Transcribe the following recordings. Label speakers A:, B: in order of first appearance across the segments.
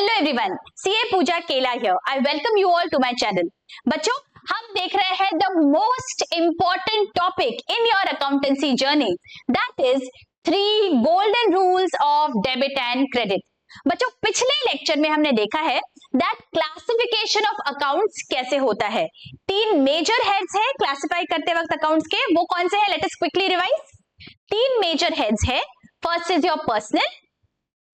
A: Hello everyone, CA Pooja Kela here. I welcome you all to my channel. बच्चों, हम देख रहे हैं the most important topic in your accountancy journey, that is 3 golden rules of debit and credit. बच्चों, पिछले lecture में हमने देखा है दैट क्लासिफिकेशन ऑफ अकाउंट्स कैसे होता है। 3 मेजर हेड्स है क्लासिफाई करते वक्त अकाउंट्स के, वो कौन से हैं? Let us quickly revise. 3 major heads है। First is your personal,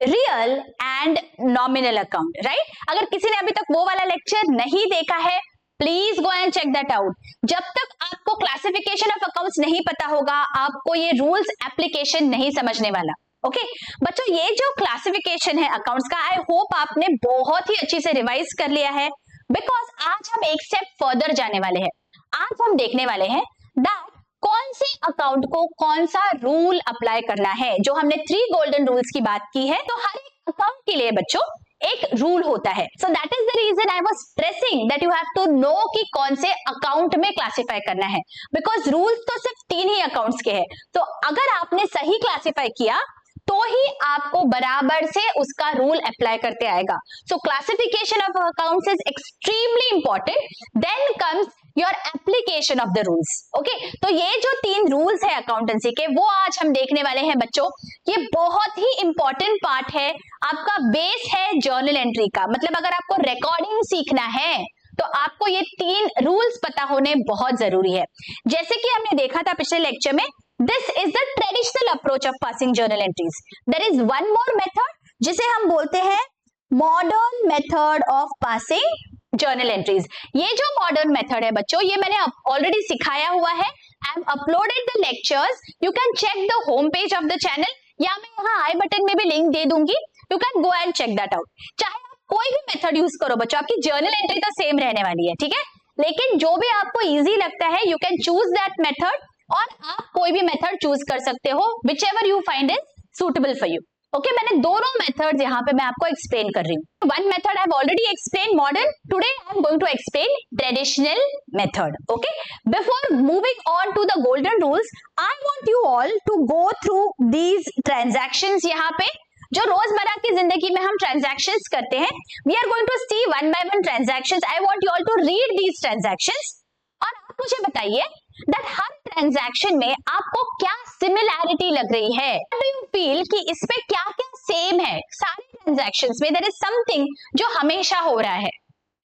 A: real and nominal account, right? अगर किसी ने अभी तक वो वाला लेक्चर नहीं देखा है, please go and check that out. जब तक आपको क्लासिफिकेशन ऑफ अकाउंट्स नहीं पता होगा, आपको ये रूल्स एप्लीकेशन नहीं समझने वाला। ओके बच्चों, ये जो क्लासिफिकेशन है अकाउंट्स का, आई होप आपने बहुत ही अच्छी से रिवाइज कर लिया है, बिकॉज आज हम एक स्टेप फर्दर जाने वाले हैं। आज हम देखने वाले हैं दैट कौन से अकाउंट को कौन सा रूल अप्लाई करना है। जो हमने 3 गोल्डन रूल्स की बात की है, तो हर एक अकाउंट के लिए बच्चों एक रूल होता है। So that is the reason I was stressing that you have to know कि कौन से अकाउंट में क्लासिफाई करना है, बिकॉज रूल्स तो सिर्फ 3 ही अकाउंट्स के हैं। तो अगर आपने सही क्लासिफाई किया तो ही आपको बराबर से उसका रूल अप्लाई करते आएगा। So classification of accounts is extremely important, then comes your application of the rules. Okay, तो ये जो 3 रूल्स है अकाउंटेंसी के, वो आज हम देखने वाले हैं बच्चों। ये बहुत ही इंपॉर्टेंट पार्ट है, आपका बेस है जर्नल एंट्री का। मतलब अगर आपको रिकॉर्डिंग सीखना है तो आपको ये 3 रूल्स पता होने बहुत जरूरी है। जैसे कि हमने देखा था पिछले लेक्चर में, this is the traditional approach of passing journal entries. There is one more method जिसे हम बोलते हैं modern method of passing journal entries. ये जो मॉडर्न मेथड है बच्चों, ये मैंने ऑलरेडी सिखाया हुआ है। I am uploaded the lectures, you can check the home page of the channel, या मैं यहाँ आई बटन में भी लिंक दे दूंगी, you can go and check that out. चाहे आप कोई भी मेथड यूज करो बच्चों, आपकी जर्नल एंट्री तो सेम रहने वाली है, ठीक है? लेकिन जो भी आपको इजी लगता है, you can choose that method, और आप कोई भी मेथड चूज कर सकते हो, which ever you find is suitable for you. Okay, मैंने दोनों मेथड्स यहाँ पे मैं आपको एक्सप्लेन कर रही हूँ। One method I have already explain modern, today I am going to explain traditional method. Okay, before moving on to the golden rules, I want you all to go through these transactions. यहाँ पे जो रोजमर्रा की जिंदगी में हम transactions करते हैं, we are going to see one by one transactions. I want you all to read these transactions, और आप मुझे बताइए दैट हर ट्रांजैक्शन में आपको क्या सिमिलैरिटी लग रही है। डू यू फील कि इसमें क्या क्या सेम है? सारे ट्रांजैक्शंस में देयर इज समथिंग जो हमेशा हो रहा है,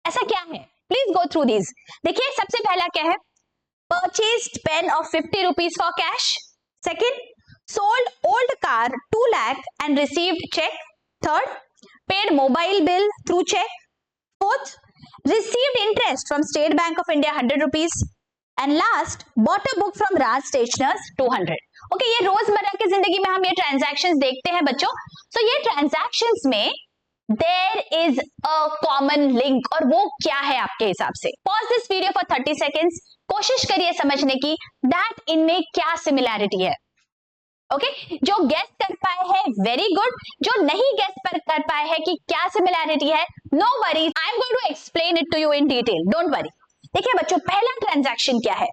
A: ऐसा क्या है? Please go through these. देखिए, सबसे पहला क्या है? Purchased pen of 50 rupees for cash. Second, sold old car 2 lakh and received check. Third, paid mobile bill through check. Fourth, received interest from State Bank of India 100 rupees. And last, bought a book from Raj Stationers 200. Okay, ये रोजमर्रा की जिंदगी में हम ये transactions देखते हैं बच्चों। So ये ट्रांजैक्शंस में there is a common link, और वो क्या है आपके हिसाब से? Pause this video for 30 seconds. कोशिश करिए समझने की that इनमें क्या सिमिलैरिटी है। ओके, जो गेस कर पाए हैं वेरी गुड, जो नहीं गेस कर पाए हैं कि क्या सिमिलैरिटी है, no worry, I am going to explain it to you in detail, don't worry. देखिए बच्चों, पहला ट्रांजैक्शन क्या है?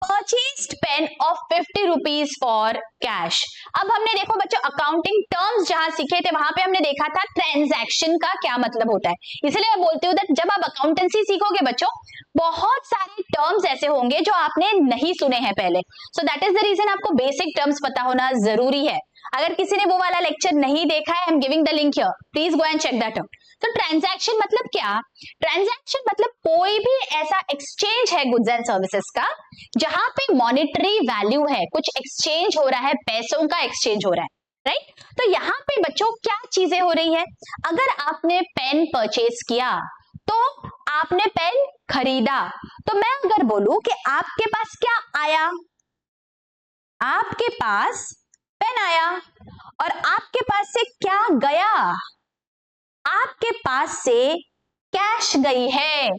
A: Purchased pen of 50 rupees for cash. अब हमने देखो बच्चों, अकाउंटिंग टर्म्स जहां सीखे थे वहां पे हमने देखा था ट्रांजैक्शन का क्या मतलब होता है। इसलिए मैं बोलती हूँ दैट जब आप अकाउंटेंसी सीखोगे बच्चों, बहुत सारे टर्म्स ऐसे होंगे जो आपने नहीं सुने हैं पहले। So that is the reason आपको बेसिक टर्म्स पता होना जरूरी है। अगर किसी ने वो वाला लेक्चर नहीं देखा है, I am giving the link here, please go and check that out. तो ट्रांजैक्शन मतलब क्या? ट्रांजैक्शन मतलब कोई भी ऐसा एक्सचेंज है गुड्स एंड सर्विसेज का जहां पे मॉनेटरी वैल्यू है, कुछ एक्सचेंज हो रहा है, पैसों का एक्सचेंज हो रहा है, राइट? तो यहाँ पे बच्चों क्या चीजें हो रही है? अगर आपने पेन परचेज किया तो आपने पेन खरीदा, तो मैं अगर बोलूं कि आपके पास क्या आया, आपके पास पेन आया, और आपके पास से क्या गया? आपके पास से कैश गई है।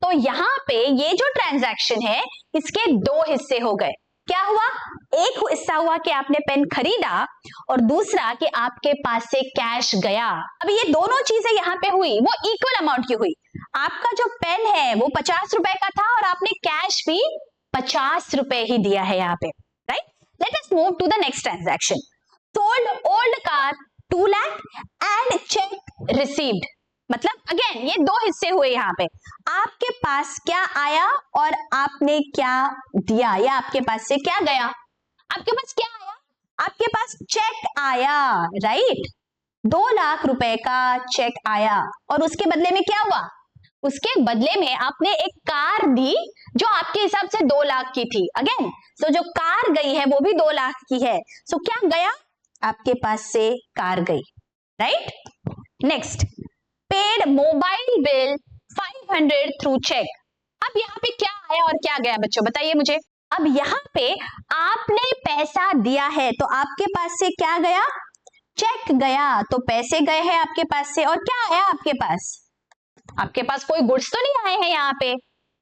A: तो यहाँ पे ये जो ट्रांजैक्शन है, इसके 2 हिस्से हो गए। क्या हुआ? एक हिस्सा हुआ कि आपने पेन खरीदा, और दूसरा कि आपके पास से कैश गया। अब ये दोनों चीजें यहाँ पे हुई, वो इक्वल अमाउंट की हुई। आपका जो पेन है वो 50 रुपए का था, और आपने कैश भी 50 रुपए ही दिया है यहाँ पे, right? Let us move to the next transaction. Sold old car 2 lakh and check received. मतलब अगेन ये दो हिस्से हुए यहाँ पे, आपके पास क्या आया और आपने क्या दिया, या आपके पास से क्या गया। आपके पास क्या आया, आपके पास चेक आया, राइट, 2 लाख रुपए का चेक आया और उसके बदले में क्या हुआ, उसके बदले में आपने एक कार दी जो आपके हिसाब से 2 लाख की थी। अगेन सो जो कार गई है वो भी 2 लाख की है। सो क्या गया, आपके पास से कार गई, right. Next, paid mobile bill 500 through cheque. अब यहाँ पे क्या आया और क्या गया बच्चों, बताइए मुझे। अब यहाँ पे आपने पैसा दिया है तो आपके पास से क्या गया, चेक गया, तो पैसे गए हैं आपके पास से और क्या आया आपके पास, आपके पास कोई गुड्स तो नहीं आए हैं यहाँ पे,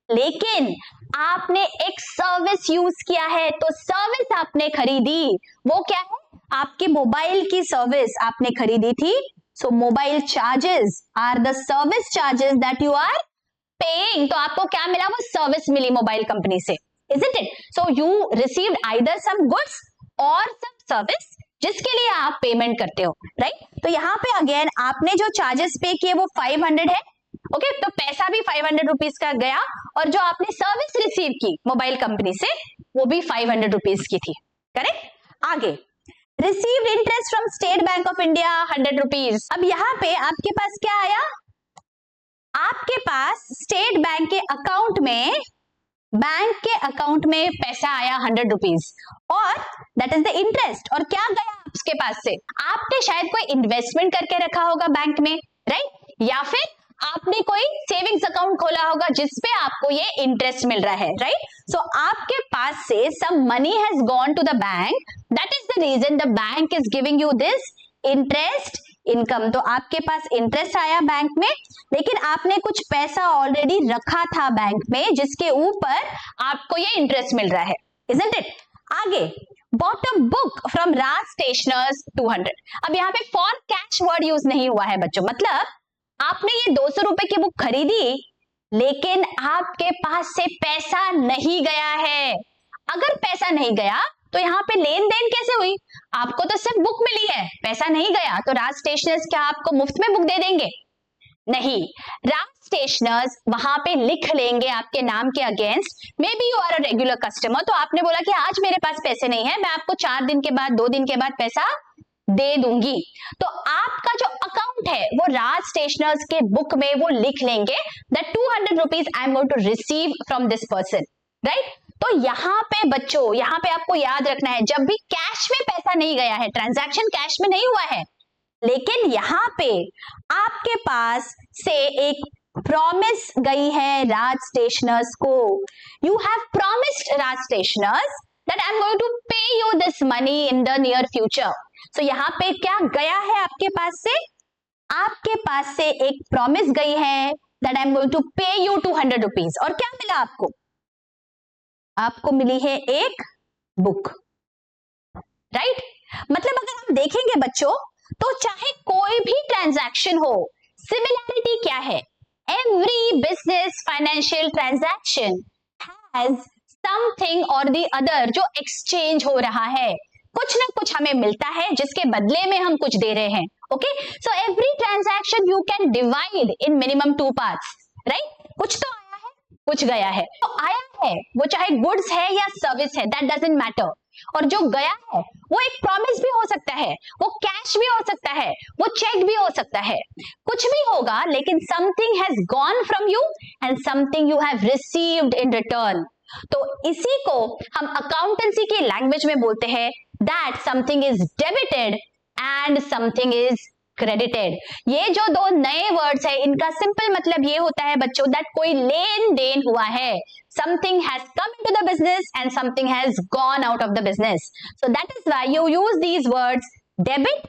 A: लेकिन आपने एक सर्विस यूज किया है, तो सर्विस आपने खरीदी, वो क्या है, आपके मोबाइल की सर्विस आपने खरीदी थी। So mobile charges are the service charges that you are paying. तो आपको क्या मिला, वो सर्विस मिली मोबाइल कंपनी से, isn't it? So you received either some goods or some service जिसके लिए आप पेमेंट करते हो, राइट। तो यहाँ पे अगेन आपने जो चार्जेस पे किए वो 500 है, ओके, तो पैसा भी 500 रुपीज का गया और जो आपने सर्विस रिसीव की मोबाइल कंपनी से वो भी 500 रुपीज की थी, करेक्ट। आगे, received interest from state bank of India 100 rupees. अब यहाँ पे आपके पास क्या आया, आपके पास स्टेट बैंक के अकाउंट में पैसा आया 100 रुपीज और दैट इज द इंटरेस्ट। और क्या गया उसके पास से, आपने शायद कोई इन्वेस्टमेंट करके रखा होगा बैंक में, राइट, या फिर आपने कोई सेविंग्स अकाउंट खोला होगा जिसपे आपको ये इंटरेस्ट मिल रहा है, राइट। सो आपके पास से some money has gone to the bank, that is the reason the bank is giving you this interest income. तो आपके पास इंटरेस्ट आया बैंक में, लेकिन आपने कुछ पैसा ऑलरेडी रखा था बैंक में जिसके ऊपर आपको ये इंटरेस्ट मिल रहा है, isn't it? आगे, bought a book from Raj Stationers 200। अब यहाँ पे फॉर कैश वर्ड यूज नहीं हुआ है बच्चों, मतलब आपने ये 200 रुपए की बुक खरीदी लेकिन आपके पास से पैसा नहीं गया है। अगर पैसा नहीं गया तो यहाँ पे लेन देन कैसे हुई, आपको तो सिर्फ बुक मिली है, पैसा नहीं गया, तो राज स्टेशनर्स क्या आपको मुफ्त में बुक दे देंगे, नहीं। राज स्टेशनर्स वहां पे लिख लेंगे आपके नाम के against, maybe you are a regular customer, तो आपने बोला कि आज मेरे पास पैसे नहीं है, मैं आपको 4 दिन के बाद 2 दिन के बाद पैसा दे दूंगी, तो आपका जो अकाउंट है वो राज स्टेशनर्स के बुक में वो लिख लेंगे that 200 rupees I am going to receive from this person, right. तो यहाँ पे बच्चों, यहाँ पे आपको याद रखना है, जब भी कैश में पैसा नहीं गया है, ट्रांजैक्शन कैश में नहीं हुआ है, लेकिन यहाँ पे आपके पास से एक प्रॉमिस गई है राज स्टेशनर्स को, you have promised Raj stationers that I am going to pay you this money in the near future. So यहाँ पे क्या गया है आपके पास से, आपके पास से एक प्रॉमिस गई है that I am going to pay you 200 rupees, और क्या मिला आपको, आपको मिली है एक बुक, राइट। मतलब अगर हम देखेंगे बच्चों तो चाहे कोई भी ट्रांजैक्शन हो, सिमिलैरिटी क्या है, every business financial transaction has something और द अदर जो एक्सचेंज हो रहा है, कुछ ना कुछ हमें मिलता है जिसके बदले में हम कुछ दे रहे हैं, okay. So every transaction you can divide in minimum 2 parts, right. कुछ तो आया है, कुछ गया है, तो आया है वो चाहे गुड्स है या सर्विस है, दैट डजंट मैटर, और जो गया है वो एक प्रॉमिस भी हो सकता है, वो कैश भी हो सकता है, वो चेक भी हो सकता है, कुछ भी होगा, लेकिन something has gone from you and something you have received in return. तो इसी को हम अकाउंटेंसी की लैंग्वेज में बोलते हैं that something is debited and something is credited. ये जो दो नए वर्ड्स है इनका सिंपल मतलब ये होता है बच्चों दैट कोई लेन देन हुआ है, something has come into the business and something has gone out of the business, so that is why you use these words debit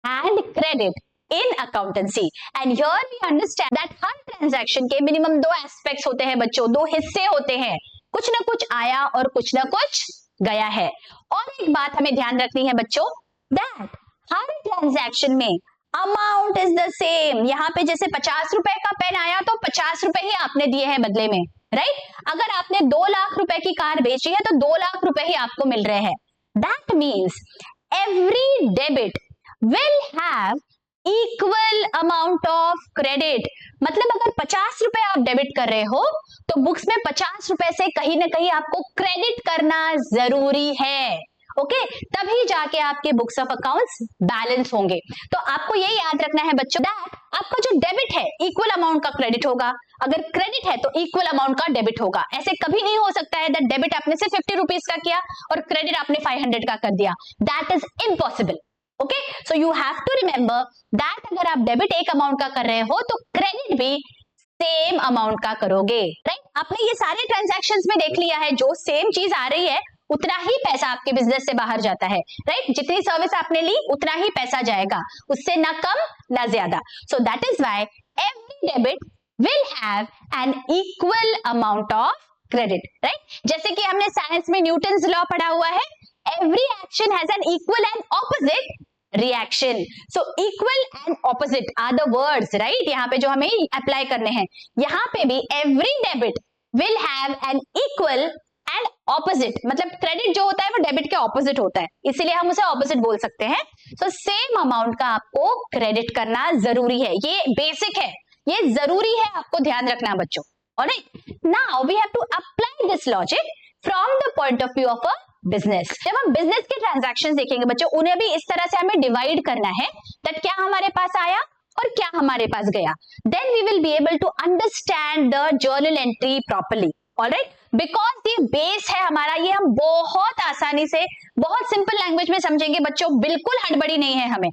A: and credit in accountancy, and here we understand that her transaction के minimum 2 aspects होते हैं बच्चों, 2 हिस्से होते हैं, कुछ ना कुछ आया और कुछ ना कुछ गया है। और एक बात हमें ध्यान रखनी है बच्चों that हर transaction में अमाउंट इज द सेम। यहाँ पे जैसे 50 रुपए का पेन आया तो 50 रुपए ही आपने दिए हैं बदले में, राइट। अगर आपने 2 लाख रुपए की कार बेची है तो 2 लाख रुपए ही आपको मिल रहे हैं। That means every debit will have equal amount of credit. मतलब अगर 50 रुपए आप डेबिट कर रहे हो तो बुक्स में 50 रुपए से कहीं ना कहीं आपको क्रेडिट करना जरूरी है। ओके, तभी जाके आपके बुक्स ऑफ अकाउंट्स बैलेंस होंगे। तो आपको ये याद रखना है बच्चों दैट आपका जो डेबिट है इक्वल अमाउंट का क्रेडिट होगा, अगर क्रेडिट है तो इक्वल अमाउंट का डेबिट होगा। ऐसे कभी नहीं हो सकता है दैट डेबिट आपने सिर्फ 50 रुपीज का किया और क्रेडिट आपने 500 का कर दिया, that is impossible. Okay, so you have to remember that अगर आप डेबिट एक अमाउंट का कर रहे हो तो क्रेडिट भी सेम अमाउंट का करोगे, राइट? आपने ये सारे ट्रांजैक्शंस में देख लिया है, जो सेम चीज आ रही है उतना ही पैसा आपके बिजनेस से बाहर जाता है, राइट? जितनी सर्विस आपने ली उतना ही पैसा जाएगा, उससे ना कम ना ज्यादा। सो that is why every debit will have an equal amount of credit, right? जैसे कि हमने साइंस में न्यूटन्स लॉ पढ़ा हुआ है, every action has an equal and opposite reaction. So equal and opposite are the words, right? यहाँ पे जो हमें अप्लाई करने हैं, यहाँ पे भी every debit will have an equal and opposite, मतलब क्रेडिट जो होता है वो डेबिट के ऑपोजिट होता है, इसीलिए हम उसे ऑपोजिट बोल सकते हैं। सो सेम अमाउंट का आपको क्रेडिट करना जरूरी है, ये बेसिक है, ये जरूरी है, आपको ध्यान रखना बच्चों। Alright, now we have to apply this logic from the point of view of a business. जब हम बिजनेस के ट्रांजैक्शन देखेंगे बच्चों, उन्हें भी इस तरह से हमें डिवाइड करना है दैट क्या हमारे पास आया और क्या हमारे पास गया, then we will be able to understand the journal entry properly. Alright, because ये बेस है हमारा, ये हम बहुत आसानी से बहुत सिंपल लैंग्वेज में समझेंगे बच्चों, बिल्कुल हड़बड़ी नहीं है, हमें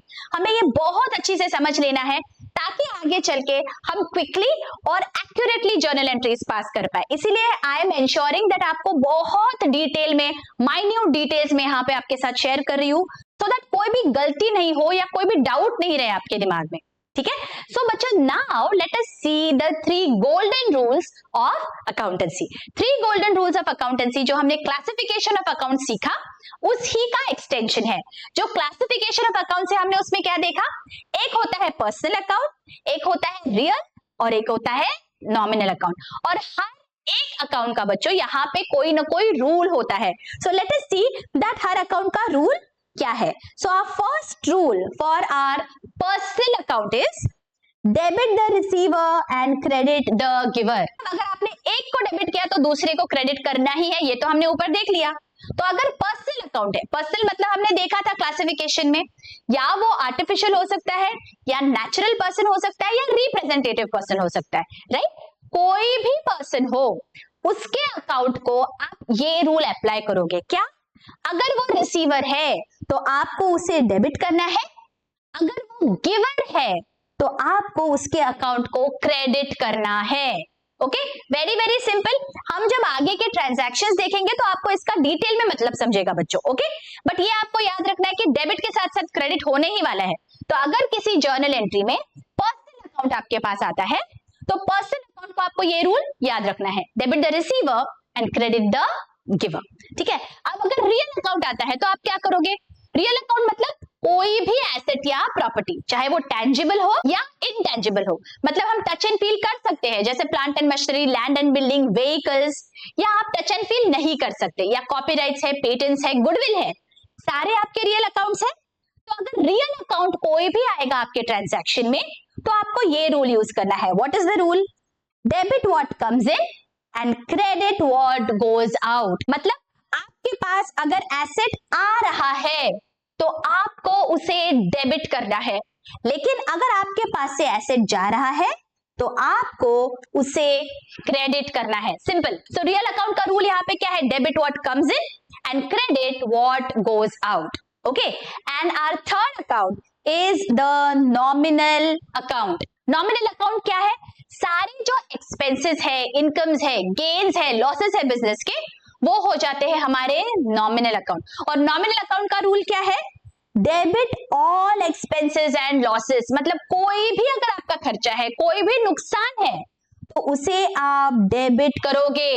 A: ये बहुत अच्छी से समझ लेना है ताकि आगे चल के हम क्विकली और एक्यूरेटली जर्नल एंट्रीज पास कर पाए। इसीलिए आई एम इंश्योरिंग दैट आपको बहुत डिटेल में, माइन्यूट डिटेल्स में यहाँ पे आपके साथ शेयर कर रही हूँ, सो दैट कोई भी गलती नहीं हो या कोई भी डाउट नहीं रहे आपके दिमाग में, ठीक है? सो बच्चों, now let us see the 3 golden rules of accountancy. 3 golden rules of accountancy जो हमने क्लासिफिकेशन ऑफ अकाउंट सीखा, उसी का एक्सटेंशन है। जो क्लासिफिकेशन ऑफ अकाउंट से हमने उसमें क्या देखा, एक होता है पर्सनल अकाउंट, एक होता है रियल और एक होता है नॉमिनल अकाउंट, और हर एक अकाउंट का बच्चों यहाँ पे कोई ना कोई रूल होता है। So let us see that हर अकाउंट का रूल क्या है। So our first rule for our personal account is debit the receiver and credit the giver. अगर आपने एक को डेबिट किया तो दूसरे को क्रेडिट करना ही है, ये तो हमने ऊपर देख लिया। तो अगर पर्सनल अकाउंट है, पर्सनल मतलब हमने देखा था क्लासिफिकेशन में, या वो आर्टिफिशियल हो सकता है या नेचुरल पर्सन हो सकता है या रिप्रेजेंटेटिव पर्सन हो सकता है, राइट? कोई भी पर्सन हो उसके अकाउंट को आप ये रूल अप्लाई करोगे। क्या? अगर वो रिसीवर है तो आपको उसे डेबिट करना है, अगर वो गिवर है तो आपको उसके अकाउंट को क्रेडिट करना है। Okay, very very simple. हम जब आगे के ट्रांजैक्शंस देखेंगे तो आपको इसका डिटेल में मतलब समझेगा बच्चों। ओके, बट ये आपको याद रखना है कि डेबिट के साथ साथ क्रेडिट होने ही वाला है। तो अगर किसी जर्नल एंट्री में पर्सनल अकाउंट आपके पास आता है तो पर्सनल अकाउंट को आपको ये रूल याद रखना है, debit the receiver and credit the giver, ठीक है? अब अगर रियल अकाउंट आता है तो आप क्या करोगे? रियल अकाउंट मतलब कोई भी एसेट या प्रॉपर्टी, चाहे वो टेंजिबल हो या इनटेंजिबल हो, मतलब हम टच एंड फील कर सकते हैं, जैसे plant and machinery, land and building, vehicles, या आप टच एंड फील नहीं कर सकते, या कॉपीराइट्स है, पेटेंट्स है, गुडविल है, सारे आपके रियल अकाउंट्स हैं। तो अगर रियल अकाउंट कोई भी आएगा आपके ट्रांजैक्शन में तो आपको ये रूल यूज करना है। What is the rule? Debit what comes in and credit what goes out. मतलब आपके पास अगर एसेट आ रहा है तो आपको उसे डेबिट करना है, लेकिन अगर आपके पास से एसेट जा रहा है तो आपको उसे क्रेडिट करना है। सिंपल। सो रियल अकाउंट का रूल यहाँ पे क्या है? Debit what comes in and credit what goes out. Okay, and our third account is the nominal account. Nominal account क्या है? सारे जो एक्सपेंसेस है, इनकम्स है, गेन्स है, लॉसेस है बिजनेस के, वो हो जाते हैं हमारे नॉमिनल अकाउंट। और नॉमिनल अकाउंट का रूल क्या है? Debit all expenses and losses, मतलब कोई भी अगर आपका खर्चा है, कोई भी नुकसान है तो उसे आप डेबिट करोगे,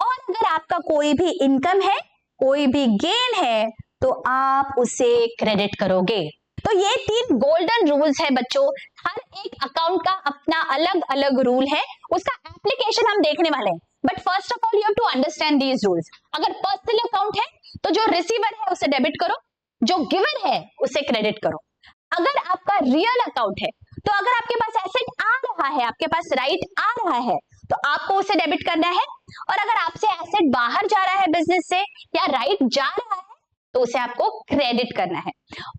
A: और अगर आपका कोई भी इनकम है, कोई भी गेन है तो आप उसे क्रेडिट करोगे। तो ये 3 गोल्डन रूल्स है बच्चों। हर एक अकाउंट का अपना अलग अलग रूल है, उसका एप्लीकेशन हम देखने वाले हैं। But first of all you have to understand these rules. अगर पर्सनल अकाउंट है तो जो रिसीवर है उसे डेबिट करो, जो गिवर है उसे क्रेडिट करो। अगर आपका रियल अकाउंट है तो अगर आपके पास एसेट आ रहा है, आपके पास राइट आ रहा है, तो आपको उसे डेबिट करना है। और अगर आपसे एसेट बाहर जा रहा है बिजनेस से या राइट जा रहा है तो उसे आपको क्रेडिट करना है।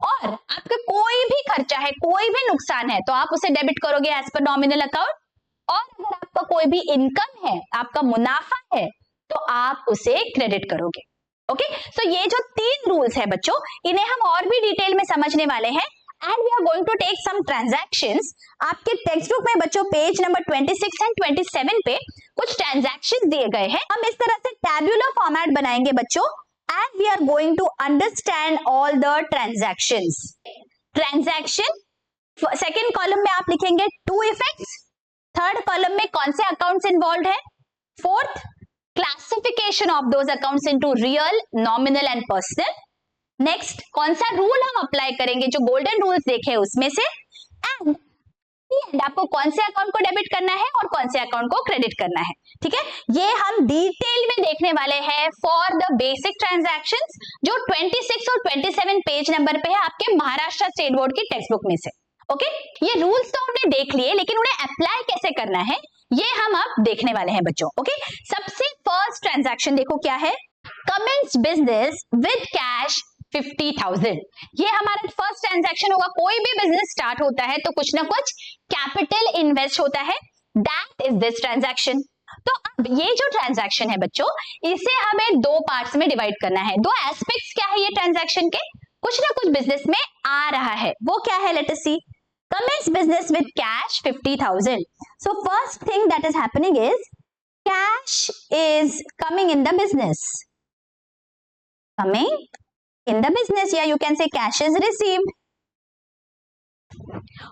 A: और आपका कोई भी खर्चा है, कोई भी नुकसान है तो आप उसे डेबिट करोगे एज पर नॉमिनल अकाउंट। और अगर आपका कोई भी इनकम है, आपका मुनाफा है, तो आप उसे क्रेडिट करोगे। ओके, सो ये जो 3 रूल्स है बच्चों, इन्हें हम और भी डिटेल में समझने वाले हैं। And we are going to take some transactions. आपके टेक्स्ट बुक में बच्चों पेज नंबर 26 एंड 27 पे कुछ ट्रांजैक्शंस दिए गए हैं। हम इस तरह से टैब्यूलर फॉर्मेट बनाएंगे बच्चों, and we are going to understand all the transactions. Transaction second column में आप लिखेंगे 2 इफेक्ट्स, थर्ड कॉलम में कौन से अकाउंट्स इन्वॉल्व है, fourth classification of those accounts into real, nominal and personal. Next कौन सा रूल हम अप्लाई करेंगे, जो गोल्डन रूल्स देखे उसमें से। एंड आपको कौन से अकाउंट को डेबिट करना है और कौन से अकाउंट को क्रेडिट करना है। ठीक है, ये हम डिटेल में देखने वाले हैं फॉर द बेसिक ट्रांजैक्शंस, जो 26 और 27 पेज नंबर पे है आपके महाराष्ट्र स्टेट बोर्ड की टेक्स्ट बुक में से। ओके, ये रूल्स तो हमने देख लिए, लेकिन उन्हें अप्लाई कैसे करना है ये हम अब देखने वाले हैं बच्चों। ओके, सबसे फर्स्ट ट्रांजैक्शन देखो क्या है, कमेंस बिजनेस विद कैश 50,000। ये हमारा फर्स्ट ट्रांजैक्शन होगा। कोई भी बिजनेस स्टार्ट होता है तो कुछ ना कुछ कैपिटल इन्वेस्ट होता है, दैट इज दिस ट्रांजैक्शन। तो अब ये जो ट्रांजैक्शन है बच्चों, इसे हमें 2 पार्ट्स में डिवाइड करना है। 2 एस्पेक्ट्स क्या है ये ट्रांजैक्शन के, कुछ ना कुछ बिजनेस में आ रहा है, वो क्या है, let us see. Commence business with cash 50,000. So first thing that is happening is cash is coming in the business. Coming in the business, yeah, you can say cash is received.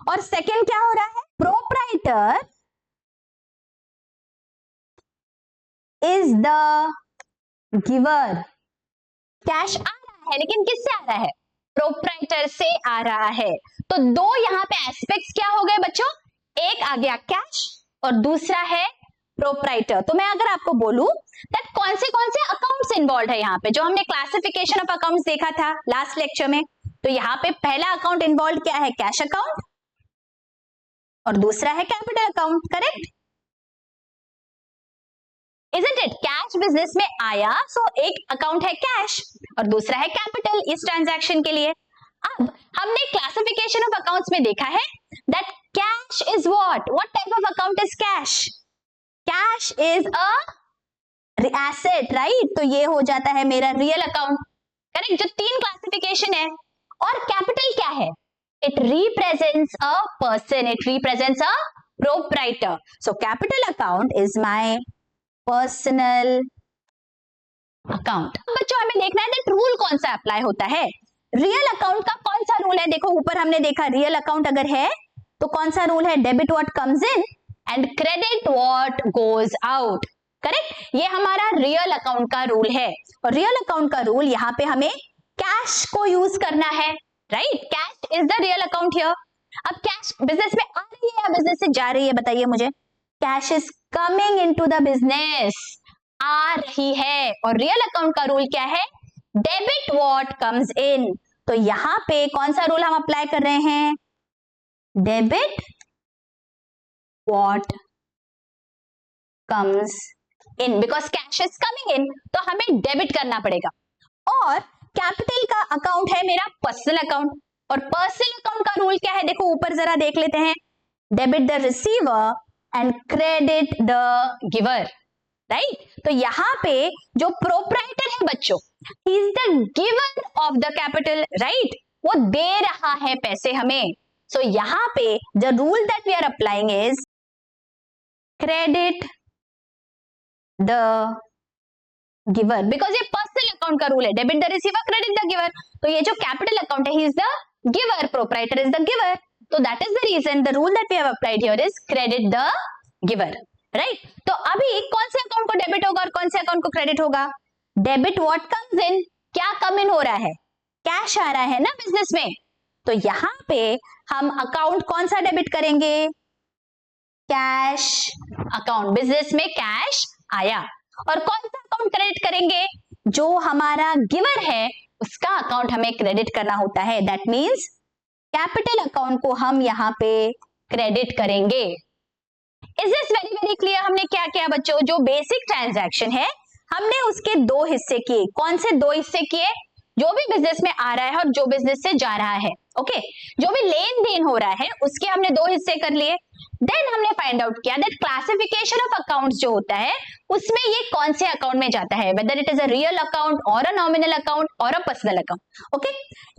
A: और second क्या हो रहा है, proprietor is the giver. Cash आ रहा है, लेकिन किससे आ रहा है, प्रोप्राइटर से आ रहा है। तो 2 यहाँ पे एस्पेक्ट्स क्या हो गए बच्चों, एक आ गया कैश और दूसरा है प्रोप्राइटर। तो मैं अगर आपको बोलूं दैट कौन से अकाउंट्स इन्वॉल्व है यहाँ पे, जो हमने क्लासिफिकेशन ऑफ अकाउंट्स देखा था लास्ट लेक्चर में, तो यहाँ पे पहला अकाउंट इन्वॉल्व क्या है, कैश अकाउंट, और दूसरा है capital account, correct, Isn't it? Cash business में आया, सो एक अकाउंट है कैश और दूसरा है कैपिटल इस ट्रांजैक्शन के लिए। अब हमने क्लासिफिकेशन ऑफ अकाउंट्स में देखा है that cash is what type of account is cash, cash is a asset, right, तो ये हो जाता है मेरा रियल अकाउंट, करेक्ट, जो 3 क्लासिफिकेशन है। और कैपिटल क्या है, it represents a person, it represents a proprietor. So capital account is my personal account. बच्चों हमें देखना है दैट रूल कौन सा अप्लाई होता है, रियल अकाउंट का कौन सा रूल है। देखो ऊपर हमने देखा रियल अकाउंट अगर है तो कौन सा रूल है, debit what comes in and credit what goes out, correct, ये हमारा रियल अकाउंट का रूल है। और रियल अकाउंट का रूल यहाँ पे हमें कैश को यूज करना है, right, cash is the real account here. अब कैश बिजनेस में आ रही है या बिजनेस से जा रही है, बताइए मुझे, cash is coming into the business, आ रही है। और रियल अकाउंट का रूल क्या है, डेबिट व्हाट कम्स इन। तो यहां पे कौन सा रूल हम अप्लाई कर रहे हैं, debit what comes in, because cash is coming in, तो हमें डेबिट करना पड़ेगा। और कैपिटल का अकाउंट है मेरा पर्सनल अकाउंट, और पर्सनल अकाउंट का रूल क्या है, देखो ऊपर जरा देख लेते हैं, debit the receiver and credit the giver, right. तो यहाँ पे जो प्रोप्राइटर है बच्चों, he is the giver of the capital, right, वो दे रहा है पैसे हमें। सो यहाँ पे the rule that we are applying is credit the giver, because ये पर्सनल अकाउंट का रूल है, debit the receiver credit the giver. तो ये जो कैपिटल अकाउंट है, ही is the giver, proprietor is the giver, so that is the reason the rule that we have applied here is credit the giver, right? तो अभी कौन से account को debit होगा और कौन से अकाउंट को क्रेडिट होगा, डेबिट व्हाट कम्स इन, क्या कम इन हो रहा है, कैश आ रहा है ना बिजनेस में, तो यहाँ पे हम अकाउंट कौन सा डेबिट करेंगे, कैश अकाउंट, बिजनेस में कैश आया। और कौन सा अकाउंट क्रेडिट करेंगे, जो हमारा गिवर है उसका अकाउंट हमें क्रेडिट करना होता है, दैट मीन्स कैपिटल अकाउंट को हम यहाँ पे क्रेडिट करेंगे। Is this very very clear? हमने क्या किया बच्चों, जो बेसिक ट्रांजैक्शन है हमने उसके दो हिस्से किए। कौन से दो हिस्से किए? जो भी बिजनेस में आ रहा है और जो बिजनेस से जा रहा है, ओके जो भी लेन देन हो रहा है उसके हमने दो हिस्से कर लिए। देन हमने फाइंड आउट किया दैट क्लासिफिकेशन ऑफ अकाउंट्स जो होता है उसमें ये कौन से अकाउंट में जाता है, whether it is a real account और अ नॉमिनल अकाउंट और अ पर्सनल अकाउंट। ओके,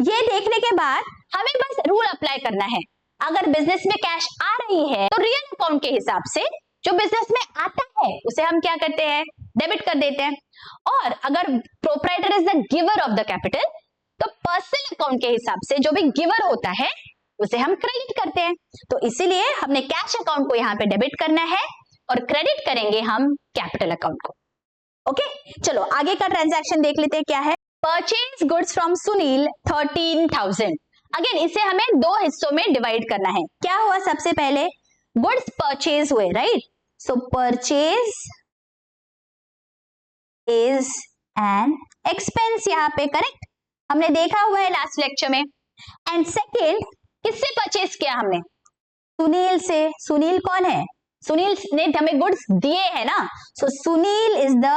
A: ये देखने के बाद हमें बस रूल अप्लाई करना है। अगर बिजनेस में कैश आ रही है तो रियल अकाउंट के हिसाब से जो बिजनेस में आता है उसे हम क्या करते हैं, डेबिट कर देते हैं। और अगर proprietor is the giver of the capital तो पर्सनल अकाउंट के हिसाब से जो भी गिवर होता है उसे हम क्रेडिट करते हैं। तो इसीलिए हमने कैश अकाउंट को यहाँ पे डेबिट करना है और क्रेडिट करेंगे हम कैपिटल अकाउंट को। ओके, चलो आगे का ट्रांजैक्शन देख लेते हैं क्या है। Purchase goods from Sunil 13,000। Again इसे हमें दो हिस्सों में डिवाइड करना है। क्या हुआ, सबसे पहले गुड्स परचेज हुए, right? So purchase is an expense यहाँ पे, करेक्ट? हमने देखा हुआ है लास्ट लेक्चर में। एंड सेकेंड, किससे परचेज किया हमने? सुनील से। सुनील कौन है? सुनील ने हमें गुड्स दिए हैं ना, सो सुनील इज द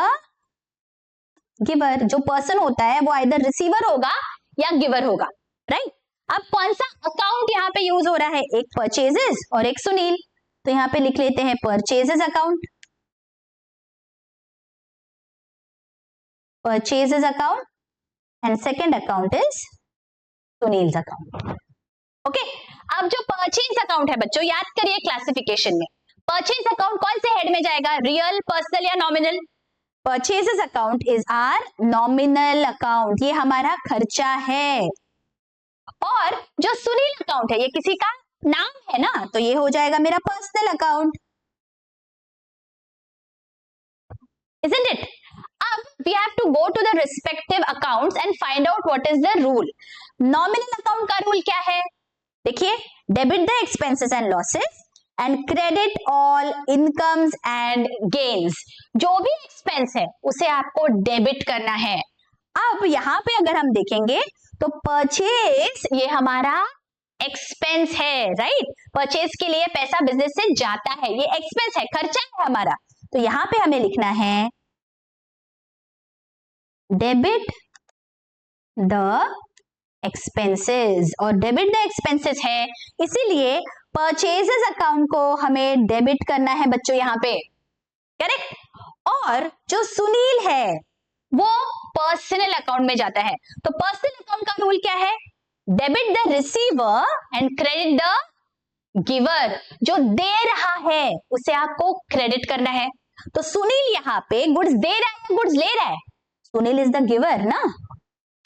A: गिवर। जो पर्सन होता है वो आइदर रिसीवर होगा या गिवर होगा, राइट? अब कौन सा अकाउंट यहाँ पे यूज हो रहा है? एक परचेजेस और एक सुनील। तो यहाँ पे लिख लेते हैं purchases account, purchases account and second account is Sunil's account. Okay, अब जो परचेज अकाउंट है बच्चों, याद करिए क्लासिफिकेशन में परचेज अकाउंट कौन से हेड में जाएगा, रियल, पर्सनल या nominal? Purchases account is our nominal account, ये हमारा खर्चा है। और जो सुनील अकाउंट है ये किसी का नाम है ना, तो ये हो जाएगा मेरा पर्सनल अकाउंट, isn't it? अब we have to go to the respective accounts and find out what is the rule. Nominal account का रूल क्या है? देखिए, debit the expenses and losses and credit all incomes and gains. जो भी expense है उसे आपको डेबिट करना है। अब यहाँ पे अगर हम देखेंगे तो परचेज ये हमारा एक्सपेंस है, राइट? परचेज के लिए पैसा बिजनेस से जाता है, ये एक्सपेंस है, खर्चा है हमारा। तो यहाँ पे हमें लिखना है डेबिट द एक्सपेंसेस, और डेबिट द एक्सपेंसेस है इसीलिए परचेजेस अकाउंट को हमें डेबिट करना है बच्चों यहाँ पे, करेक्ट? और जो सुनील है वो पर्सनल अकाउंट में जाता है। तो पर्सनल अकाउंट का रूल क्या है? Debit the receiver and credit the giver. जो दे रहा है उसे आपको क्रेडिट करना है। तो सुनील यहाँ पे गुड्स दे रहा है, गुड्स ले रहा है? सुनील इज द गिवर ना,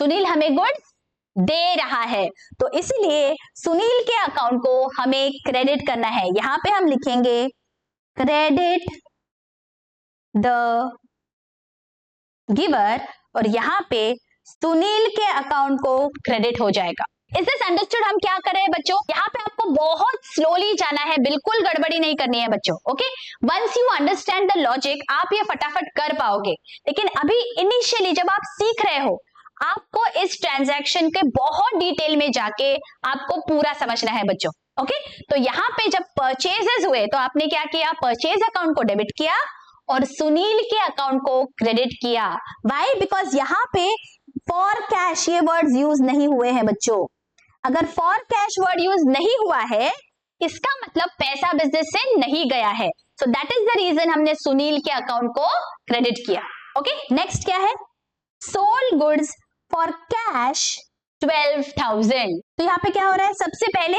A: सुनील हमें गुड्स दे रहा है, तो इसलिए सुनील के अकाउंट को हमें क्रेडिट करना है। यहां पे हम लिखेंगे क्रेडिट द गिवर और यहाँ पे सुनील के अकाउंट को क्रेडिट हो जाएगा। Is this understood? हम क्या कर रहे हैं बच्चों, यहाँ पे आपको बहुत स्लोली जाना है, बिल्कुल गड़बड़ी नहीं करनी है बच्चों। Okay, once you understand the logic आप ये फटाफट कर पाओगे, लेकिन अभी इनिशियली जब आप सीख रहे हो आपको इस ट्रांजैक्शन के बहुत डिटेल में जाके आपको पूरा समझना है बच्चों। ओके, तो यहाँ पे जब परचेजेस हुए तो आपने क्या किया, परचेज अकाउंट को डेबिट किया और सुनील के अकाउंट को क्रेडिट किया। वाई? बिकॉज यहाँ पे फॉर कैश ये वर्ड्स यूज नहीं हुए हैं बच्चों। अगर फॉर कैश वर्ड यूज नहीं हुआ है इसका मतलब पैसा बिजनेस से नहीं गया है। So that is the reason हमने सुनील के अकाउंट को क्रेडिट किया। ओके, नेक्स्ट क्या है? Sold goods for cash 12,000। तो यहाँ पे क्या हो रहा है, सबसे पहले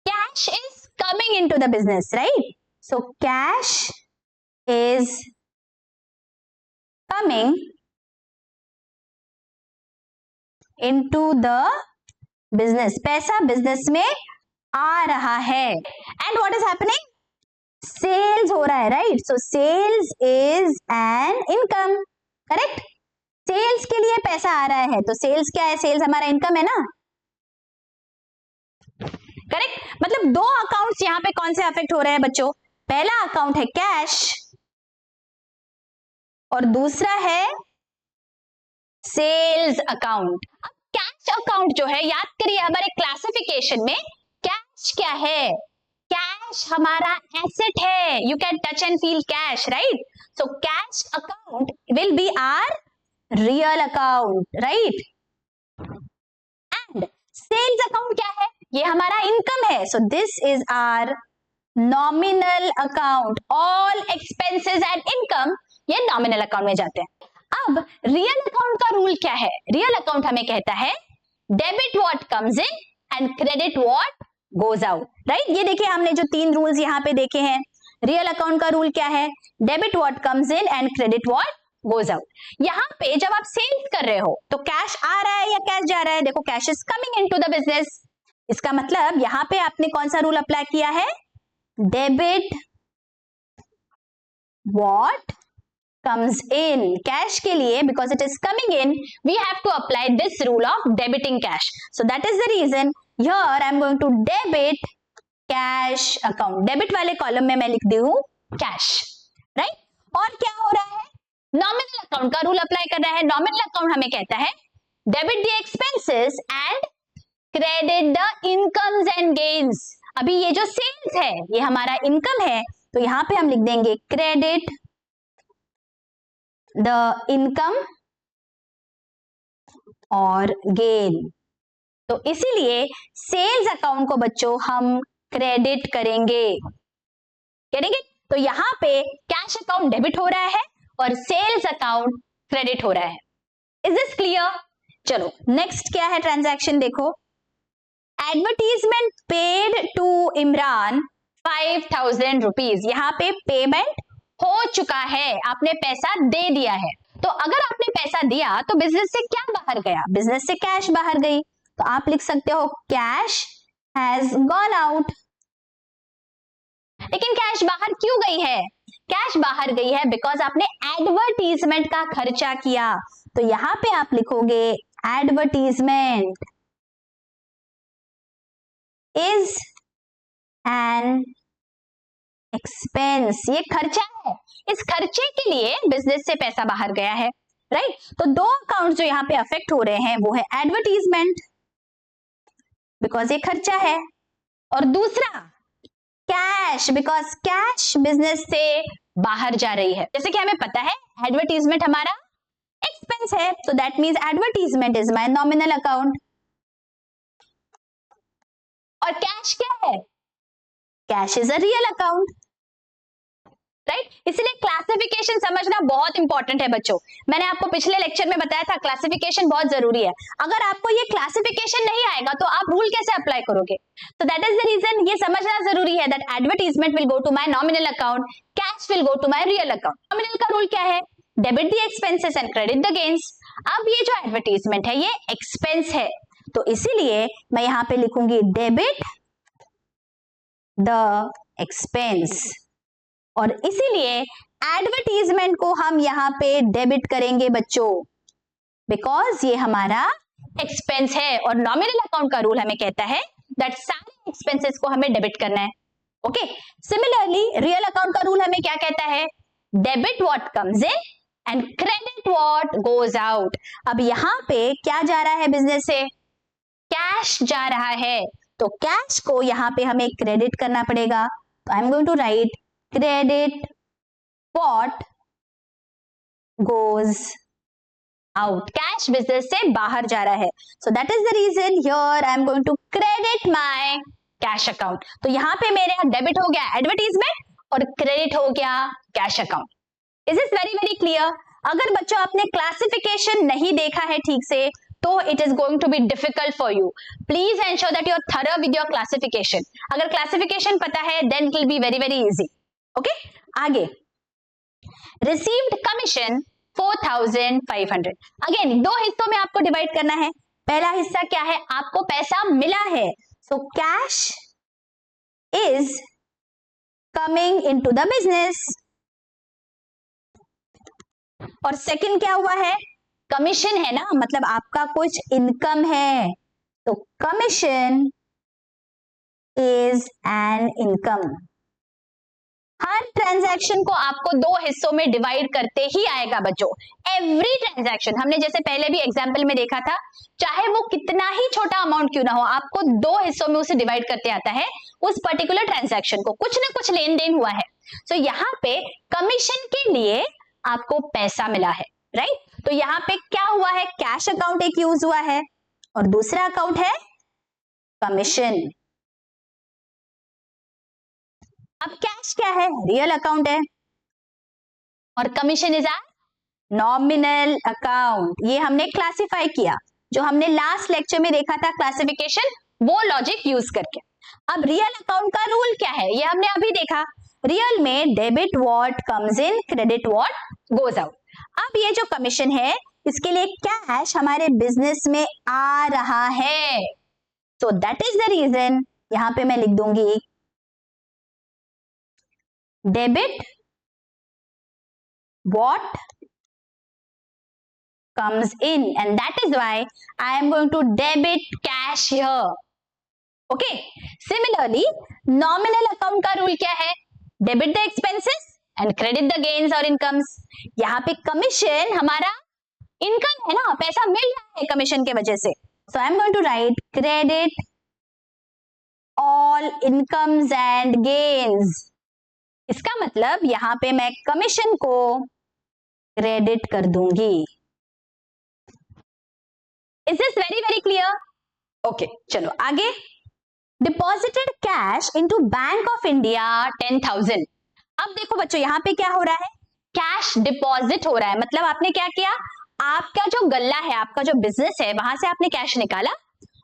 A: cash is coming into the business, right? So cash is coming into the business, पैसा बिजनेस में आ रहा है। and what is happening? sales हो रहा है, right? so sales is an income, correct? sales के लिए पैसा आ रहा है, तो sales क्या है? sales हमारा इनकम है ना, करेक्ट? मतलब दो अकाउंट्स यहाँ पे कौन से अफेक्ट हो रहे हैं बच्चों? पहला अकाउंट है कैश और दूसरा है सेल्स अकाउंट। अब कैश अकाउंट जो है, याद करिए हमारे क्लासिफिकेशन में कैश क्या है? कैश हमारा एसेट है. You can touch and feel cash, right? So cash account will be our real account, right? And sales account क्या है? ये हमारा इनकम है. So this is our nominal account. All expenses and income ये nominal account में जाते हैं. अब रियल अकाउंट का रूल क्या है? रियल अकाउंट हमें कहता है debit what comes in and credit what goes out, right? ये देखिए हमने जो 3 रूल्स यहाँ पे देखे हैं. रियल अकाउंट का रूल क्या है? Debit what comes in and credit what goes out. यहाँ पे जब आप सेल्स कर रहे हो तो कैश आ रहा है या कैश जा रहा है? देखो cash is coming into the business. इसका मतलब यहाँ पे आपने कौन सा रूल अप्लाई किया है? Debit what comes in. Cash के लिए because it is coming in we have to apply this rule of debiting cash. So that is the reason here I am going to debit cash account. Debit वाले column में मैं लिख दी हूं cash, right? और क्या हो रहा है? नॉमिनल अकाउंट का रूल अप्लाई कर रहा है. नॉमिनल अकाउंट हमें कहता है debit the expenses and credit the incomes and gains. अभी ये जो सेल्स है ये हमारा इनकम है, तो यहां पे हम लिख देंगे क्रेडिट द इनकम और गेन. तो इसीलिए सेल्स अकाउंट को बच्चों हम क्रेडिट करेंगे. तो यहां पे कैश अकाउंट डेबिट हो रहा है और सेल्स अकाउंट क्रेडिट हो रहा है. Is this clear? चलो नेक्स्ट क्या है ट्रांजैक्शन देखो. Advertisement paid to Imran 5,000 rupees. यहाँ पे पेमेंट हो चुका है, आपने पैसा दे दिया है. तो अगर आपने पैसा दिया तो बिजनेस से क्या बाहर गया? बिजनेस से कैश बाहर गई. तो आप लिख सकते हो कैश हैज गॉन आउट. लेकिन कैश बाहर क्यों गई है? कैश बाहर गई है बिकॉज आपने एडवर्टीजमेंट का खर्चा किया. तो यहां पे आप लिखोगे एडवर्टीजमेंट इज एन एक्सपेंस. ये खर्चा है, इस खर्चे के लिए बिजनेस से पैसा बाहर गया है, राइट? तो 2 अकाउंट जो यहाँ पे अफेक्ट हो रहे हैं वो है एडवर्टीजमेंट बिकॉज ये खर्चा है, और दूसरा कैश बिकॉज कैश बिजनेस से बाहर जा रही है. जैसे कि हमें पता है एडवर्टीजमेंट हमारा एक्सपेंस है, so that means advertisement is my nominal account. और कैश क्या है? Cash is a real account, right? इसलिए क्लासिफिकेशन समझना बहुत इंपॉर्टेंट है बच्चों. मैंने आपको पिछले लेक्चर में बताया था क्लासिफिकेशन बहुत जरूरी है. अगर आपको ये क्लासिफिकेशन नहीं आएगा तो आप रूल कैसे अप्लाई करोगे? तो दैट इज द रीजन ये समझना जरूरी है that advertisement will go to my nominal account, cash will go to my real account. Nominal का रूल क्या है? Debit the expenses and credit the gains. अब ये जो एडवर्टीजमेंट है ये एक्सपेंस है, तो इसीलिए मैं यहाँ पे लिखूंगी डेबिट द एक्सपेंस, और इसीलिए एडवर्टीजमेंट को हम यहाँ पे डेबिट करेंगे बच्चों बिकॉज ये हमारा एक्सपेंस है. और नॉमिनल अकाउंट का रूल हमें कहता है दैट सारे एक्सपेंसेस को हमें डेबिट करना है. ओके, सिमिलरली रियल अकाउंट का रूल हमें क्या कहता है? Debit what comes in and credit what goes out. अब यहाँ पे क्या जा रहा है बिजनेस से? कैश जा रहा है, तो कैश को यहाँ पे हमें क्रेडिट करना पड़ेगा. तो I am going to write credit what goes out. Cash business से बाहर जा रहा है, so that is the reason here I am going to credit my cash account. तो यहाँ पे मेरे यहाँ डेबिट हो गया एडवर्टीजमेंट और क्रेडिट हो गया cash account. Is this very very clear? अगर बच्चों आपने क्लासिफिकेशन नहीं देखा है ठीक से तो it is going to be difficult for you. Please ensure that you are thorough with your classification. अगर क्लासिफिकेशन पता है then it will be very very easy. Okay, आगे रिसीव्ड कमीशन 4,500. अगेन 2 हिस्सों में आपको डिवाइड करना है. पहला हिस्सा क्या है? आपको पैसा मिला है, so cash is coming into the business. और सेकंड क्या हुआ है? कमीशन है ना, मतलब आपका कुछ इनकम है, तो commission is an income. Her her transaction को आपको दो हिस्सों में डिवाइड करते ही आएगा बच्चों। एवरी ट्रांजैक्शन, हमने जैसे पहले भी एग्जांपल में देखा था, चाहे वो कितना ही छोटा अमाउंट क्यों ना हो, आपको दो हिस्सों में उसे डिवाइड करते आता है उस पर्टिकुलर ट्रांजैक्शन को, कुछ ना कुछ लेन देन हुआ है। सो यहाँ पे कमीशन के लिए आपको पैसा मिला है, राइट। तो यहाँ पे क्या हुआ है, कैश अकाउंट एक यूज हुआ है और दूसरा अकाउंट है कमीशन। अब कैश क्या है, रियल अकाउंट है, और commission is a nominal account. ये हमने क्लासिफाई किया, जो हमने लास्ट लेक्चर में देखा था क्लासिफिकेशन, वो लॉजिक यूज करके। अब रियल अकाउंट का रूल क्या है, ये हमने अभी देखा। रियल में debit what comes in, credit what goes out. अब ये जो कमीशन है, इसके लिए कैश हमारे बिजनेस में आ रहा है, so that is the reason यहां पे मैं लिख दूंगी debit what comes in, and that is why I am going to debit cash here. Okay, similarly nominal account का रूल क्या है, debit the expenses and credit the gains or incomes। यहाँ पे कमीशन हमारा इनकम है ना, पैसा मिल रहा है कमीशन के वजह से, so I am going to write credit all incomes and gains। इसका मतलब यहां पे मैं कमीशन को क्रेडिट कर दूंगी। Is this very very clear? Okay, चलो आगे। Deposited cash into bank of India 10,000। अब देखो बच्चों, यहां पे क्या हो रहा है, कैश डिपॉजिट हो रहा है। मतलब आपने क्या किया, आपका जो गल्ला है, आपका जो बिजनेस है, वहां से आपने कैश निकाला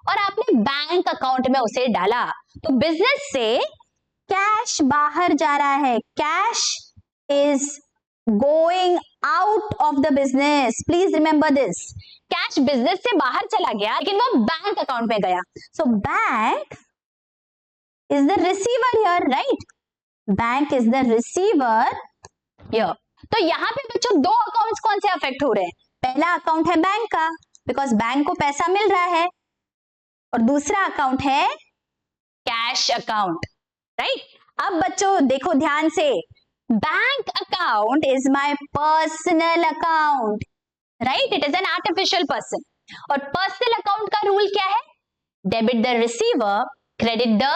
A: और आपने बैंक अकाउंट में उसे डाला। तो बिजनेस से कैश बाहर जा रहा है, cash is going out of the business. Please remember this, cash business से बाहर चला गया लेकिन वो बैंक अकाउंट में गया। So bank is the receiver here, right, bank is the receiver here. तो यहां पे बच्चों दो अकाउंट्स कौन से अफेक्ट हो रहे हैं, पहला अकाउंट है बैंक का, बिकॉज बैंक को पैसा मिल रहा है, और दूसरा अकाउंट है कैश अकाउंट, राइट। अब बच्चों देखो ध्यान से, bank account is my personal account, right, it is an artificial person. और पर्सनल अकाउंट का रूल क्या है, debit the receiver, credit the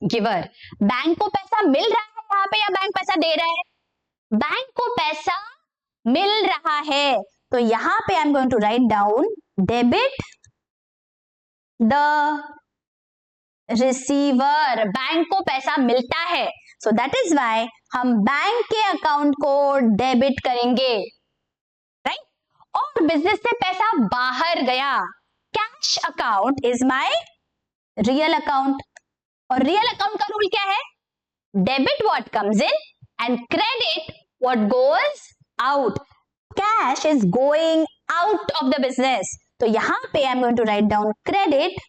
A: giver. Bank को पैसा मिल रहा है यहाँ पे या बैंक पैसा दे रहा है, बैंक को पैसा मिल रहा है, तो यहां पे I am going to write down debit the receiver. Bank को पैसा मिलता है, सो दैट इज वाई हम बैंक के अकाउंट को डेबिट करेंगे, राइट। और बिजनेस से पैसा बाहर गया, cash account is my real account, और रियल अकाउंट का रूल क्या है, debit what comes in and credit what goes out. Cash is going out of the business, तो यहां पे I am going to write down credit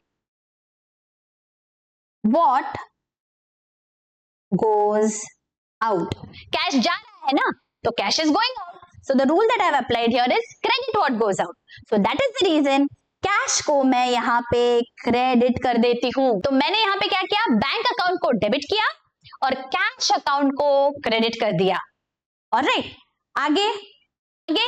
A: what goes out। Cash जा रहा है ना, तो cash is going out, so the rule that I have applied here is credit what goes out, so that is the reason cash को मैं यहाँ पे credit कर देती हूँ। तो मैंने यहाँ पे क्या किया, बैंक अकाउंट को डेबिट किया और कैश अकाउंट को क्रेडिट कर दिया। ऑलराइट, आगे आगे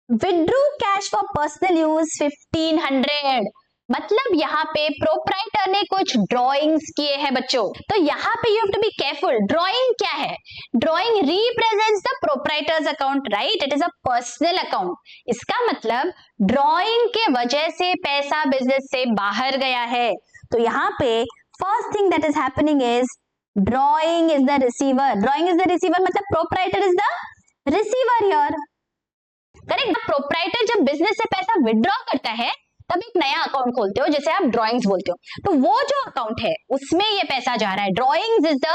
A: withdrew cash for personal use 1500। मतलब यहाँ पे प्रोप्राइटर ने कुछ ड्राइंग्स किए हैं बच्चों, तो यहाँ पे you have to be careful. Drawing क्या है, drawing represents the proprietor's account, right, it is a personal account. इसका मतलब ड्राइंग के वजह से पैसा बिजनेस से बाहर गया है, तो यहाँ पे first thing that is happening is drawing is the receiver. Drawing is the receiver मतलब proprietor is the receiver here, correct. Proprietor जब बिजनेस से पैसा विड्रॉ करता है तब एक नया अकाउंट खोलते हो, जैसे आप ड्राइंग्स बोलते हो, तो वो जो अकाउंट है उसमें ये पैसा जा रहा है, ड्राइंग्स इज द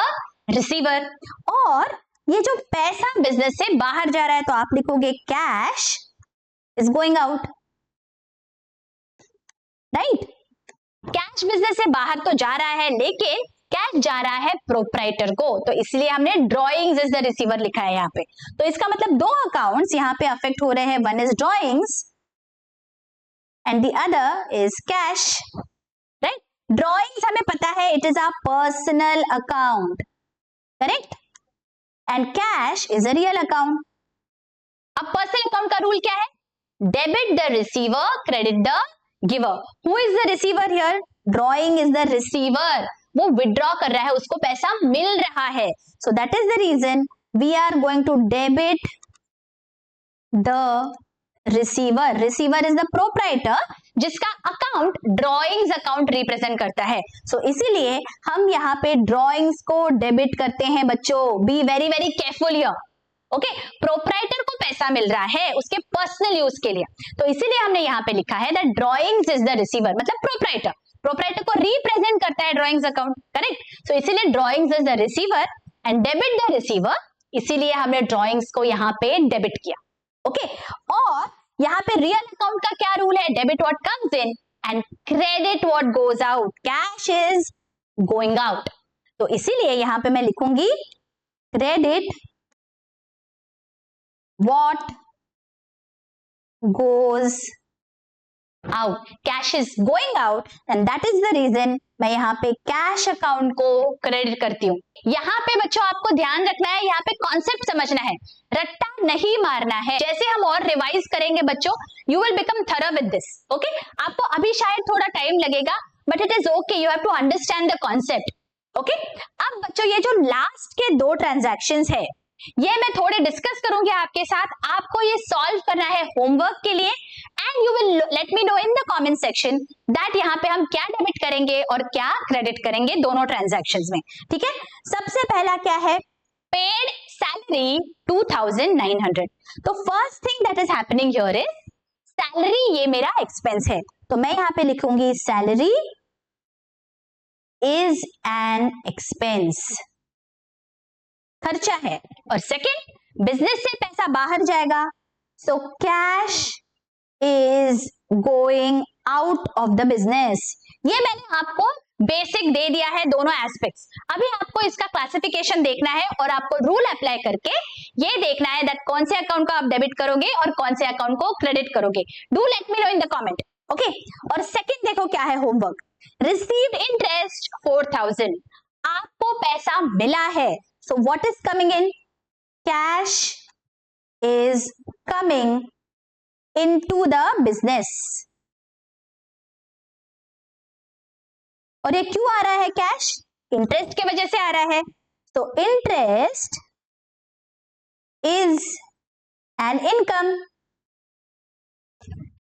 A: रिसीवर। और ये जो पैसा बिजनेस से बाहर जा रहा है, तो आप लिखोगे cash is going out, right. Cash business से बाहर तो जा रहा है, लेकिन कैश जा रहा है प्रोप्राइटर को, तो इसलिए हमने ड्राइंग्स इज द रिसीवर लिखा है यहाँ पे। तो इसका मतलब दो अकाउंट्स यहाँ पे अफेक्ट हो रहे हैं, one is drawings and the other is cash, right? Drawings हमें पता है it is our personal account, correct? And cash is a real account. अब पर्सनल अकाउंट का रूल क्या है? Debit the receiver, credit the giver. Who is the receiver here? Drawing is the receiver. वो withdraw कर रहा है, उसको पैसा मिल रहा है। So that is the reason we are going to debit the receiver. Receiver is the proprietor जिसका अकाउंट ड्रॉइंग्स अकाउंट रिप्रेजेंट करता है। सो इसीलिए हम यहाँ पे ड्रॉइंग्स को डेबिट करते हैं बच्चों। B very very careful here. Okay, proprietor को पैसा मिल रहा है उसके पर्सनल यूज के लिए, तो इसीलिए हमने यहाँ पे लिखा है that drawings is the receiver, मतलब प्रोप्राइटर। प्रोप्राइटर को रिप्रेजेंट करता है ड्रॉइंग्स अकाउंट, करेक्ट। सो इसीलिए drawings is the receiver and debit the receiver, इसीलिए हमने ड्रॉइंग्स को यहाँ पे डेबिट किया। ओके, और यहाँ पे रियल अकाउंट का क्या रूल है? Debit what comes in and credit what goes out. Cash is going out, तो इसीलिए यहाँ पे मैं लिखूंगी credit what goes out, cash is going out and that is the reason मैं यहाँ पे कैश अकाउंट को क्रेडिट करती हूँ। यहाँ पे बच्चों आपको ध्यान रखना है, यहाँ पे कॉन्सेप्ट समझना है, रट्टा नहीं मारना है। जैसे हम और रिवाइज करेंगे बच्चों, you will become thorough with this. Okay, आपको अभी शायद थोड़ा टाइम लगेगा, but it is okay, you have to understand the concept. Okay, अब बच्चों ये जो लास्ट के दो ट्रांजैक्शंस है ये मैं थोड़े डिस्कस करूंगी आपके साथ। आपको ये सॉल्व करना है होमवर्क के लिए and you will let me know in the comment section that यहाँ पे हम क्या डेबिट करेंगे और क्या क्रेडिट करेंगे दोनों ट्रांजैक्शंस में, ठीक है। सबसे पहला क्या है? Paid salary 2900। तो first thing that is happening here is salary, ये मेरा एक्सपेंस है, तो मैं यहाँ पे लिखूंगी सैलरी इज एन एक्सपेंस, खर्चा है। और सेकंड, बिजनेस से पैसा बाहर जाएगा, so cash is going out of the business. ये मैंने आपको बेसिक दे दिया है दोनों एस्पेक्ट्स। अभी आपको इसका क्लासिफिकेशन देखना है और आपको रूल अप्लाई करके ये देखना है दैट कौन से अकाउंट को आप डेबिट करोगे और कौन से अकाउंट को क्रेडिट करोगे। Do let me know in the comment. Okay, और सेकंड देखो क्या है होमवर्क। रिसीव्ड इंटरेस्ट 4000, आपको पैसा मिला है, so what is coming in? Cash is coming into the business। और ये क्यों आ रहा है कैश? इंटरेस्ट के वजह से आ रहा है, तो इंटरेस्ट इज एन इनकम।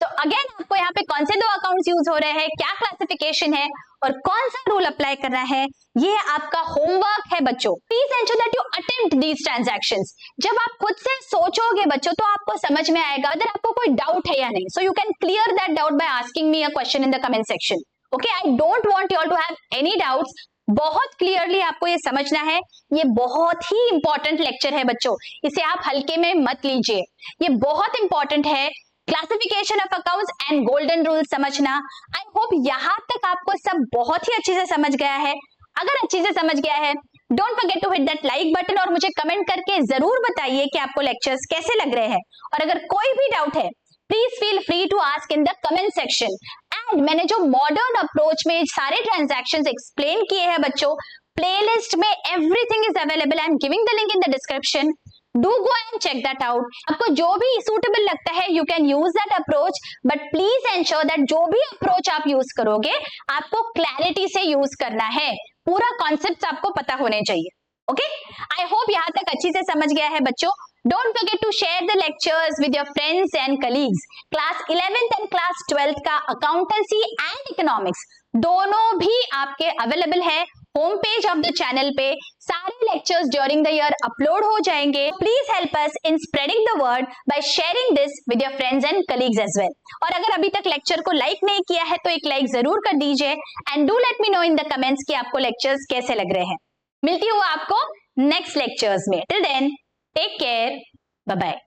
A: तो अगेन आपको यहाँ पे कौन से दो अकाउंट्स यूज हो रहे हैं, क्या क्लासिफिकेशन है और कौन सा रूल अप्लाई करना है, ये आपका होमवर्क है बच्चों। Please ensure that you attempt these transactions. जब आप खुद से सोचोगे बच्चों तो आपको समझ में आएगा अगर आपको कोई डाउट है या नहीं। So you can clear that doubt by asking me a question in the comment section. Okay, I don't want you all to have any doubts. बहुत क्लियरली आपको ये समझना है, ये बहुत ही इंपॉर्टेंट लेक्चर है बच्चों, इसे आप हल्के में मत लीजिए, ये बहुत इंपॉर्टेंट है। Classification of accounts and golden rule समझना। आई होप यहाँ तक आपको सब बहुत ही अच्छे से समझ गया है। अगर अच्छे से समझ गया है, don't forget to hit that like button और मुझे कमेंट करके जरूर बताइए कि आपको लेक्चर्स कैसे लग रहे हैं। और अगर कोई भी डाउट है please feel free to ask in the comment section. And मैंने जो मॉडर्न अप्रोच में सारे ट्रांजैक्शंस एक्सप्लेन किए हैं बच्चों, प्लेलिस्ट में everything is available. I am giving the link in the description, do go and check that out. आपको जो भी सूटेबल लगता है you can use that approach, but please ensure that जो भी अप्रोच आप यूज करोगे आपको क्लैरिटी से यूज करना है, पूरा कॉन्सेप्ट आपको पता होने चाहिए। ओके, आई होप यहाँ तक अच्छी से समझ गया है बच्चों। Don't forget to share the lectures with your friends and colleagues. Class 11th and class 12th का अकाउंटेंसी एंड इकोनॉमिक्स दोनों भी आपके अवेलेबल है home page of the channel पे। सारे lectures during the year upload हो जाएंगे। Please help us in spreading the word by sharing this with your friends and colleagues as well. और अगर अभी तक लेक्चर को लाइक नहीं किया है तो एक लाइक जरूर कर दीजिए and do let me know in the comments कि आपको लेक्चर्स कैसे लग रहे हैं। मिलती हूँ आपको नेक्स्ट लेक्चर्स में। Till then take care, bye bye.